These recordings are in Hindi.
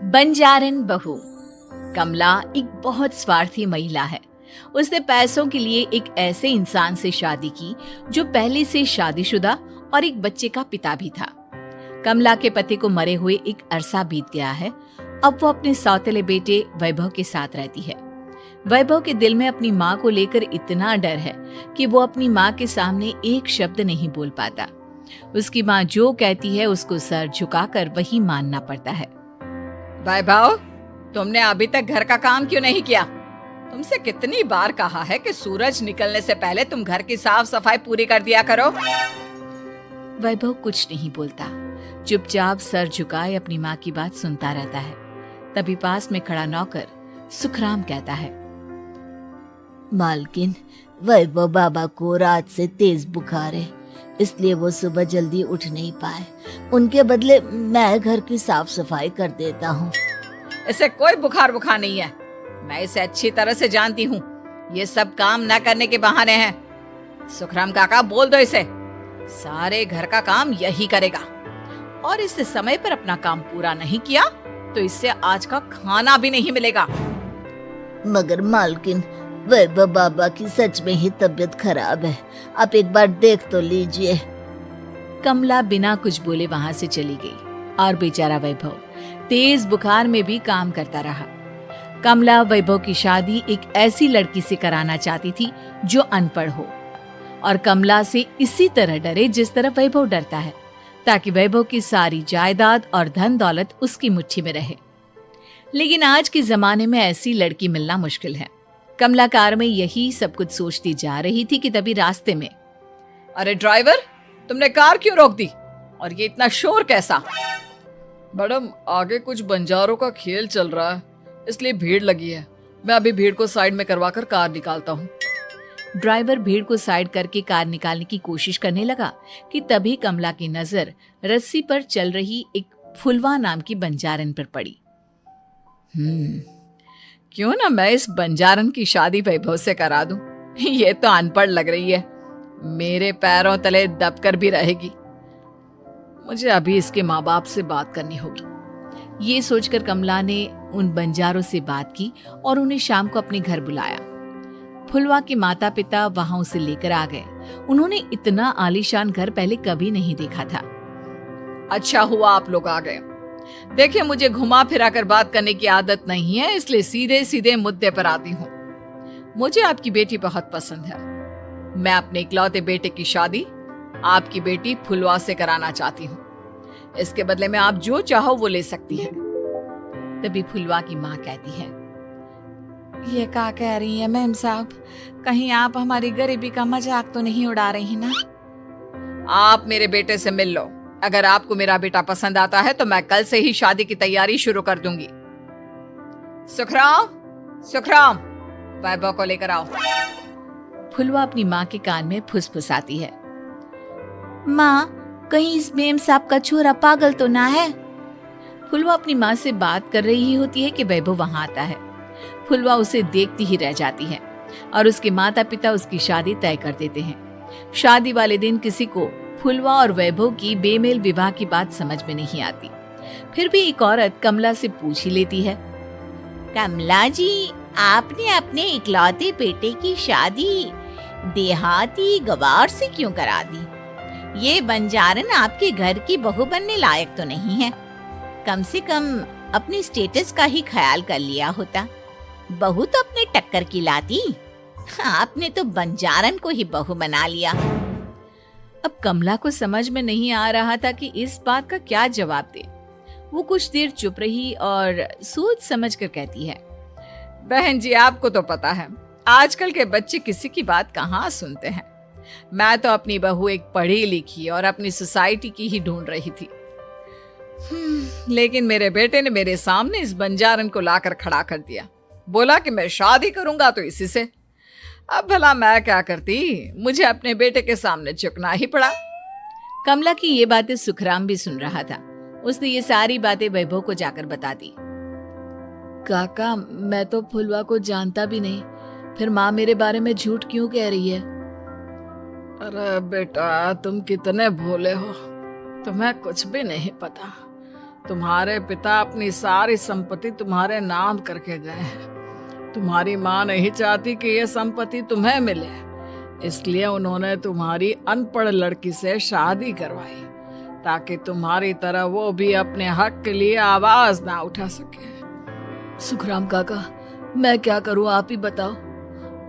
बंजारन बहू। कमला एक बहुत स्वार्थी महिला है। उसने पैसों के लिए एक ऐसे इंसान से शादी की जो पहले से शादीशुदा और एक बच्चे का पिता भी था। कमला के पति को मरे हुए एक अरसा बीत गया है। अब वो अपने सौतेले बेटे वैभव के साथ रहती है। वैभव के दिल में अपनी माँ को लेकर इतना डर है कि वो अपनी माँ के सामने एक शब्द नहीं बोल पाता। उसकी माँ जो कहती है उसको सर झुकाकर वही मानना पड़ता है। वैभव, तुमने अभी तक घर का काम क्यों नहीं किया? तुमसे कितनी बार कहा है कि सूरज निकलने से पहले तुम घर की साफ सफाई पूरी कर दिया करो। वैभव कुछ नहीं बोलता, चुपचाप सर झुकाए अपनी माँ की बात सुनता रहता है। तभी पास में खड़ा नौकर सुखराम कहता है, मालकिन, वैभव बाबा को रात से तेज बुखार है, इसलिए वो सुबह जल्दी उठ नहीं पाए। उनके बदले मैं घर की साफ सफाई कर देता हूँ। इसे कोई बुखार नहीं है। मैं इसे अच्छी तरह से जानती हूँ। ये सब काम न करने के बहाने हैं। सुखराम काका, बोल दो इसे, सारे घर का काम यही करेगा। और इससे समय पर अपना काम पूरा नहीं किया तो इससे आज का खाना भी नहीं मिलेगा। मगर मालकिन, वैभव बाबा की सच में ही तबीयत खराब है, आप एक बार देख तो लीजिए। कमला बिना कुछ बोले वहां से चली गई और बेचारा वैभव तेज बुखार में भी काम करता रहा। कमला वैभव की शादी एक ऐसी लड़की से कराना चाहती थी जो अनपढ़ हो और कमला से इसी तरह डरे जिस तरह वैभव डरता है, ताकि वैभव की सारी जायदाद और धन दौलत उसकी मुट्ठी में रहे। लेकिन आज के जमाने में ऐसी लड़की मिलना मुश्किल है। कमला कार में यही सब कुछ सोचती जा रही थी कि तभी रास्ते में, अरे ड्राइवर, तुमने कार क्यों रोक दी? और ये इतना शोर कैसा? मैडम, आगे कुछ बंजारों का खेल चल रहा है, इसलिए भीड़ लगी है। मैं अभी भीड़ को साइड में करवाकर कार निकालता हूँ। ड्राइवर भीड़ को साइड करके कार निकालने की कोशिश करने लगा कि तभी कमला की नजर रस्सी पर चल रही एक फुलवा नाम की बंजारन पर पड़ी। क्यों ना मैं इस बंजारन की शादी वैभव से करा दूं? ये तो अनपढ़ लग रही है, मेरे पैरों तले दबकर भी रहेगी। मुझे अभी इसके माँ बाप से बात करनी होगी। ये सोचकर कमला ने उन बंजारों से बात की और उन्हें शाम को अपने घर बुलाया। फुलवा के माता पिता वहां उसे लेकर आ गए। उन्होंने इतना आलीशान घर पहले कभी नहीं देखा था। अच्छा हुआ आप लोग आ गए। देखिए, मुझे घुमा फिरा कर बात करने की आदत नहीं है, इसलिए सीधे सीधे मुद्दे पर आती हूँ। मुझे आपकी बेटी बहुत पसंद है। मैं अपने इकलौते बेटे की शादी आपकी बेटी फुलवा से कराना चाहती हूँ। इसके बदले में आप जो चाहो वो ले सकती है। तभी फुलवा की माँ कहती है, ये क्या कह रही है मैम साहब? कहीं आप हमारी गरीबी का मजाक तो नहीं उड़ा रही ना? आप मेरे बेटे से मिल लो। अगर आपको मेरा बेटा पसंद आता है तो मैं कल से ही शादी की तैयारी शुरू कर दूंगी। सुखराम, वैभव को लेकर आओ। फुलवा अपनी माँ के कान में फुसफुसाती है, माँ, कहीं इस मेम साहब का छोरा पागल तो ना है? फुलवा अपनी माँ से बात कर रही होती है कि वैभव वहां आता है। फुलवा उसे देखती ही रह जाती है और उसके माता पिता उसकी शादी तय कर देते हैं। शादी वाले दिन किसी को फुलवा और वैभव की बेमेल विवाह की बात समझ में नहीं आती। फिर भी एक औरत कमला से पूछ ही लेती है, कमला जी, आपने अपने इकलौते बेटे की शादी देहाती गवार से क्यों करा दी? ये बंजारन आपके घर की बहू बनने लायक तो नहीं है। कम से कम अपने स्टेटस का ही ख्याल कर लिया होता। बहू तो अपने टक्कर की लाती, आपने तो बंजारन को ही बहू बना लिया। अब कमला को समझ में नहीं आ रहा था कि इस बात का क्या जवाब दे। वो कुछ देर चुप रही और सोच समझ कर कहती है, बहन जी, आपको तो पता है आजकल के बच्चे किसी की बात कहाँ सुनते हैं। मैं तो अपनी बहू एक पढ़ी लिखी और अपनी सोसाइटी की ही ढूंढ रही थी। लेकिन मेरे बेटे ने मेरे सामने इस बंजारन को लाकर खड़ा कर दिया। बोला कि मैं शादी करूंगा तो इसी से। अब भला मैं क्या करती, मुझे अपने बेटे के सामने झुकना ही पड़ा। कमला की ये बातें सुखराम भी सुन रहा था। उसने ये सारी बातें वैभव को जाकर बता दी। काका, मैं तो फुलवा को जानता भी नहीं, फिर माँ मेरे बारे में झूठ क्यों कह रही है? अरे बेटा, तुम कितने भोले हो, तुम्हें कुछ भी नहीं पता। तुम्हारे पिता अपनी सारी संपत्ति तुम्हारे नाम करके गए हैं। तुम्हारी माँ नहीं चाहती कि यह संपत्ति तुम्हें मिले, इसलिए उन्होंने तुम्हारी अनपढ़ लड़की से शादी करवाई ताकि तुम्हारी तरह वो भी अपने हक के लिए आवाज ना उठा सके। सुखराम काका, मैं क्या करूं, आप ही बताओ।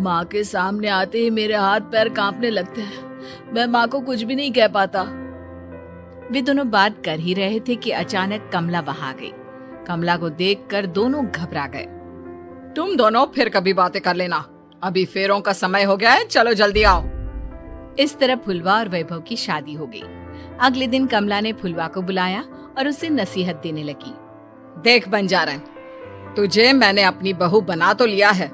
माँ के सामने आते ही मेरे हाथ पैर कांपने लगते हैं। मैं माँ को कुछ भी नहीं कह पाता। वे दोनों बात कर ही रहे थे कि अचानक कमला वहां गई। कमला को देखकर दोनों घबरा गए। तुम दोनों फिर कभी बातें कर लेना, अभी फेरों का समय हो गया है, चलो जल्दी आओ। इस तरह फुलवा और वैभव की शादी हो गई। अगले दिन कमला ने फुलवा को बुलाया और उसे नसीहत देने लगी। देख बंजारन, तुझे मैंने अपनी बहू बना तो लिया है,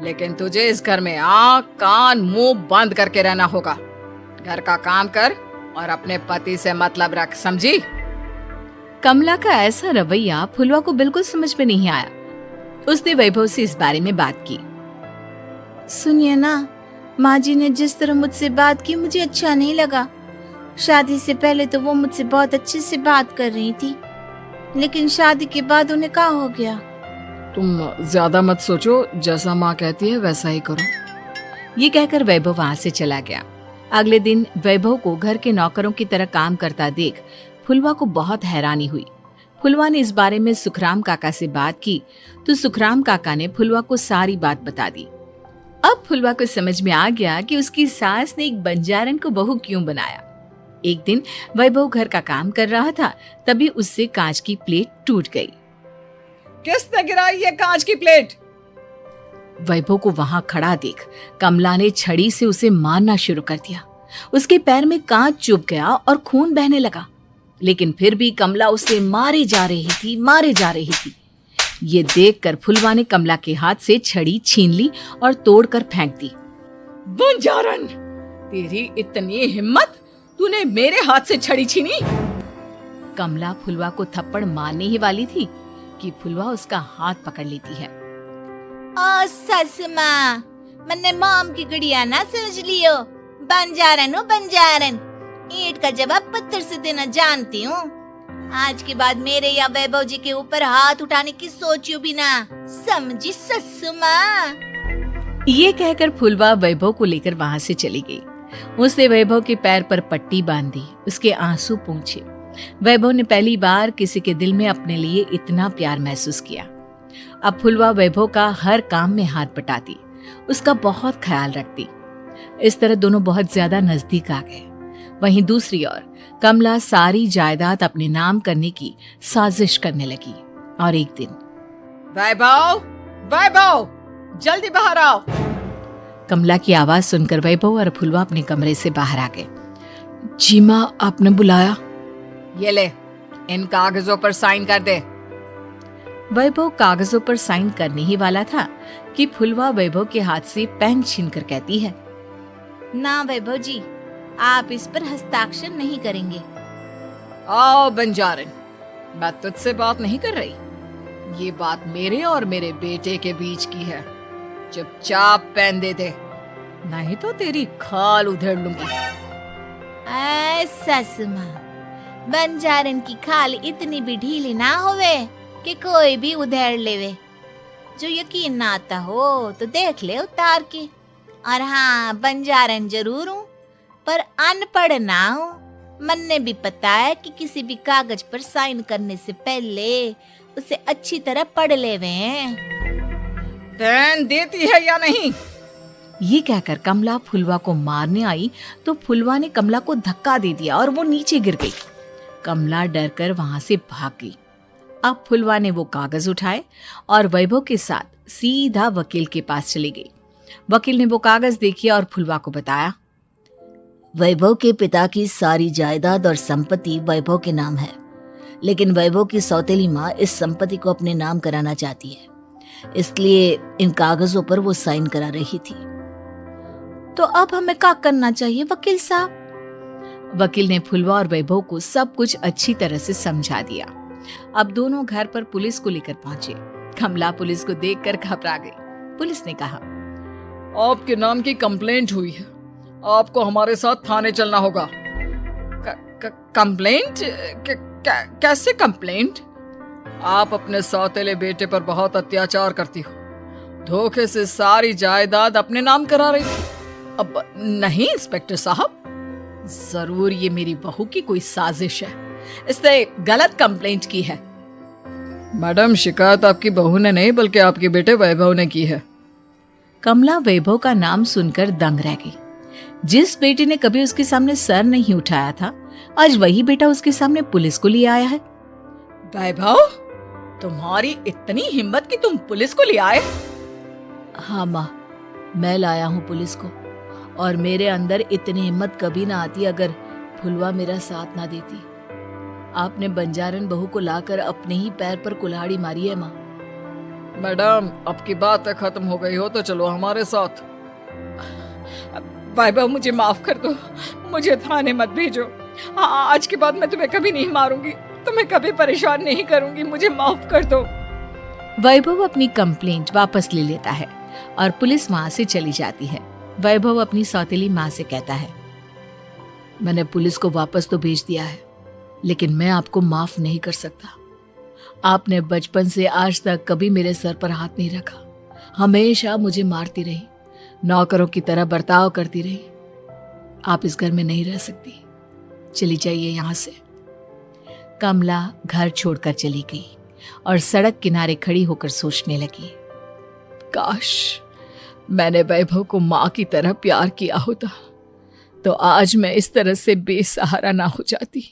लेकिन तुझे इस घर में आँख कान मुंह बंद करके रहना होगा। घर का काम कर और अपने पति से मतलब रख, समझी? कमला का ऐसा रवैया फुलवा को बिल्कुल समझ में नहीं आया। उसने वैभव से इस बारे में बात की। सुनिए ना, माँ जी ने जिस तरह मुझसे बात की मुझे अच्छा नहीं लगा। शादी से पहले तो वो मुझसे बहुत अच्छे से बात कर रही थी, लेकिन शादी के बाद उन्हें क्या हो गया? तुम ज्यादा मत सोचो, जैसा माँ कहती है वैसा ही करो। ये कहकर वैभव वहां से चला गया। अगले दिन वैभव को घर के नौकरों की तरह काम करता देख फुलवा को बहुत हैरानी हुई। फुलवा ने इस बारे में सुखराम काका से बात की तो सुखराम काका ने फुलवा को सारी बात बता दी। अब फुलवा को समझ में आ गया कि उसकी सास ने एक बंजारन को बहू क्यों बनाया। एक दिन वैभव घर का काम कर रहा था, तभी उससे कांच की प्लेट टूट गई। किसने गिराई ये कांच की प्लेट? वैभव को वहां खड़ा देख कमला ने छड़ी से उसे मारना शुरू कर दिया। उसके पैर में कांच चुभ गया और खून बहने लगा, लेकिन फिर भी कमला उसे मारे जा रही थी। ये देखकर फुलवा ने कमला के हाथ से छड़ी छीन ली और तोड़कर फेंक दी। बंजारन, तेरी इतनी हिम्मत, तूने मेरे हाथ से छड़ी छीनी? कमला फुलवा को थप्पड़ मारने ही वाली थी कि फुलवा उसका हाथ पकड़ लेती है। ओ सस माँ, मैंने मॉम की गुड़िया ना समझ लियो। बंजारन हो बंजारन, ईंट का जवाब पत्थर से देना जानती हूँ। आज के बाद मेरे या वैभव जी के ऊपर हाथ उठाने की सोचियो भी ना, समझी ससु माँ? ये कहकर फुलवा वैभव को लेकर वहां से चली गई। उसने वैभव के पैर पर पट्टी बांधी, उसके आंसू पोंछे। वैभव ने पहली बार किसी के दिल में अपने लिए इतना प्यार महसूस किया। अब फुलवा वैभव का हर काम में हाथ बटाती, उसका बहुत ख्याल रखती। इस तरह दोनों बहुत ज्यादा नजदीक आ गए। वहीं दूसरी ओर कमला सारी जायदाद अपने नाम करने की साजिश करने लगी। और एक दिन, वैभव, जल्दी बाहर आओ। कमला की आवाज सुनकर वैभव और फुलवा अपने कमरे से बाहर आ गए। जी माँ, आपने बुलाया? ये ले, इन कागजों पर साइन कर दे। वैभव कागजों पर साइन करने ही वाला था कि फुलवा वैभव के हाथ से पेन छीनकर कहती है, ना वैभव जी, आप इस पर हस्ताक्षर नहीं करेंगे। आओ बंजारन, मैं तुझसे बात नहीं कर रही। ये बात मेरे और मेरे बेटे के बीच की है। चुपचाप पेन दे दे, नहीं तो तेरी खाल उधेड़ लूंगी। सस माँ, बंजारन की खाल इतनी भी ढीली ना होवे कि कोई भी उधेड़ लेवे। जो यकीन ना आता हो तो देख ले उतार के। और हाँ, बंजारन जरूर हूँ पर अनपढ़ ना हूँ। मैंने भी पता है कि किसी भी कागज पर साइन करने से पहले उसे अच्छी तरह पढ़ लेवे हैं। पेन देती है या नहीं? ये कहकर कमला फुलवा को मारने आई तो फुलवा ने कमला को धक्का दे दिया और वो नीचे गिर गई। कमला डरकर वहां से भाग गई। अब फुलवा ने वो कागज उठाए और वैभव के साथ सीधा वकील के पास चली गई। वकील ने वो कागज देखे और फुलवा को बताया, वैभव के पिता की सारी जायदाद और संपत्ति वैभव के नाम है, लेकिन वैभव की सौतेली माँ इस संपत्ति को अपने नाम कराना चाहती है, इसलिए इन कागजों पर वो साइन करा रही थी। तो अब हमें क्या करना चाहिए वकील साहब? वकील ने फुलवा और वैभव को सब कुछ अच्छी तरह से समझा दिया। अब दोनों घर पर पुलिस को लेकर पहुंचे। कमला पुलिस को देखकर घबरा गई। पुलिस ने कहा, आपके नाम की कंप्लेंट हुई है, आपको हमारे साथ थाने चलना होगा। कंप्लेंट? कैसे कंप्लेंट? आप अपने सौतेले बेटे पर बहुत अत्याचार करती हो। धोखे से सारी जायदाद अपने नाम करा रही थी। अब नहीं इंस्पेक्टर साहब, जरूर ये मेरी बहू की कोई साजिश है। इसने गलत कंप्लेंट की है। मैडम, शिकायत आपकी बहू ने नहीं बल्कि आपके बेटे वैभव ने की है। कमला वैभव का नाम सुनकर दंग रह गई। जिस बेटे ने कभी उसके सामने सर नहीं उठाया था, आज वही बेटा उसके सामने पुलिस को लिए आया है। वैभव, तुम्हारी इतनी हिम्मत कि तुम पुलिस को ले आए? हाँ माँ, मैं लाया हूँ पुलिस को, और मेरे अंदर इतनी हिम्मत कभी ना आती अगर फुलवा मेरा साथ ना देती। आपने बंजारन बहू को लाकर अपने ही पैर पर कुल्हाड़ी मारी है माँ। मैडम, अब की बात खत्म हो गई हो तो चलो हमारे साथ। वैभव, मुझे माफ कर दो, मुझे थाने मत भेजो। आज के बाद मैं तुम्हें कभी नहीं मारूंगी, तुम्हें कभी परेशान नहीं करूंगी, मुझे माफ कर दो। वैभव अपनी कंप्लेंट वापस ले लेता है और पुलिस वहां से चली जाती है। वैभव अपनी सौतेली माँ से कहता है, मैंने पुलिस को वापस तो भेज दिया है, लेकिन मैं आपको माफ नहीं कर सकता। आपने बचपन से आज तक कभी मेरे सर पर हाथ नहीं रखा, हमेशा मुझे मारती रही, नौकरों की तरह बर्ताव करती रही। आप इस घर में नहीं रह सकती, चली जाइए यहाँ से। कमला घर छोड़कर चली गई और सड़क किनारे खड़ी होकर सोचने लगी, काश मैंने वैभव को माँ की तरह प्यार किया होता तो आज मैं इस तरह से बेसहारा ना हो जाती।